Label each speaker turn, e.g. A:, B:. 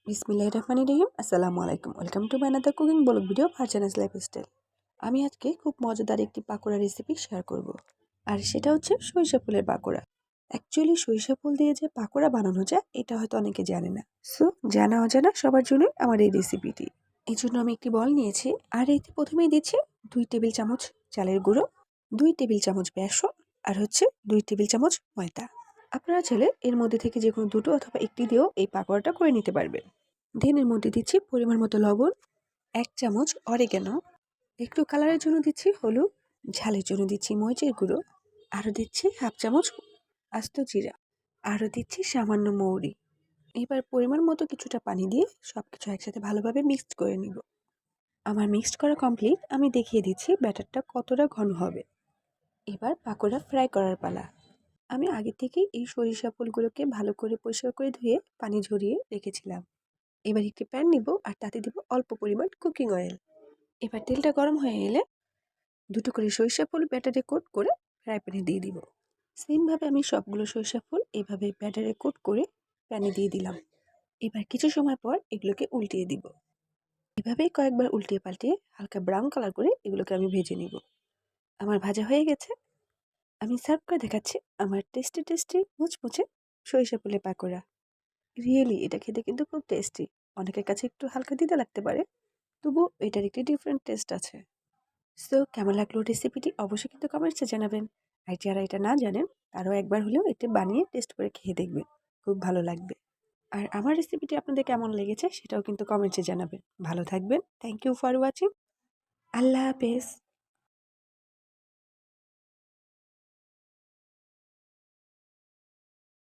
A: বিসমিল্লাহির রহমানির রহিম। আসসালামু আলাইকুম। Welcome to my another cooking blog video Farzana's lifestyle. আমি আজকে খুব মজাদার একটি পাকোড়া রেসিপি শেয়ার করব। আর সেটা হচ্ছে সরিষা ফুলের পাকোড়া। অ্যাকচুয়ালি সরিষা ফুল দিয়ে যে পাকোড়া বানানো যায় এটা হয়তো অনেকে জানে না। সো জানা অজানা সবার জন্যই আমার এই রেসিপিটি। এই জন্য আমি একটি বল নিয়েছি আর এতে প্রথমেই দিচ্ছি 2 টেবিল চামচ চালের গুঁড়ো, 2 টেবিল চামচ বেসন আর হচ্ছে 2 টেবিল চামচ ময়দা। আপনারা চাইলে এর মধ্যে থেকে যে কোনো দুটো অথবা একটি দিয়েও এই পাকোড়াটা করে নিতে পারবেন। দেন এর মধ্যে দিচ্ছি পরিমাণ মতো লবণ, 1 চামচ অরিগ্যানো, একটু কালারের জন্য দিচ্ছি হলুদ, ঝালের জন্য দিচ্ছি মরিচের গুঁড়ো, আরও দিচ্ছি হাফ চামচ আস্ত জিরা, আরও দিচ্ছি সামান্য মৌরি। এবার পরিমাণ মতো কিছুটা পানি দিয়ে সব কিছু একসাথে ভালোভাবে মিক্সড করে নিব। আমার মিক্সড করা কমপ্লিট। আমি দেখিয়ে দিচ্ছি ব্যাটারটা কতটা ঘন হবে। এবার পাকোড়া ফ্রাই করার পালা। আমি আগে থেকেই এই সরিষা ফুলগুলোকে ভালো করে পরিষ্কার করে ধুয়ে পানি ঝরিয়ে রেখেছিলাম। এবার একটি প্যান নিব আর তাতে দিব অল্প পরিমাণ কুকিং অয়েল। এবার তেলটা গরম হয়ে এলে দুটো করে সরিষা ফুল ব্যাটারে কোট করে ফ্রাই প্যানে দিয়ে দিব। সেমভাবে আমি সবগুলো সরিষা ফুল এভাবে ব্যাটারে কোট করে প্যানে দিয়ে দিলাম। এবার কিছু সময় পর এগুলোকে উল্টিয়ে দিব। এভাবেই কয়েকবার উল্টিয়ে পাল্টিয়ে হালকা ব্রাউন কালার করে এগুলোকে আমি ভেজে নিব। আমার ভাজা হয়ে গেছে। আমি সার্ভ করে দেখাচ্ছি আমার টেস্টি টেস্টি মুচমুচে সরিষা ফুলের পাকোড়া। রিয়েলি এটা খেতে কিন্তু খুব টেস্টি। অনেকের কাছে একটু হালকা দিতে লাগতে পারে, তবুও এটার একটি ডিফারেন্ট টেস্ট আছে। সো কেমন লাগলো রেসিপিটি অবশ্যই কিন্তু কমেন্টসে জানাবেন। আর যারা এটা না জানেন তারাও একবার হলেও এটি বানিয়ে টেস্ট করে খেয়ে দেখবেন, খুব ভালো লাগবে। আর আমার রেসিপিটি আপনাদের কেমন লেগেছে সেটাও কিন্তু কমেন্টসে জানাবেন। ভালো থাকবেন। Thank you for watching. আল্লাহ হাফেজ।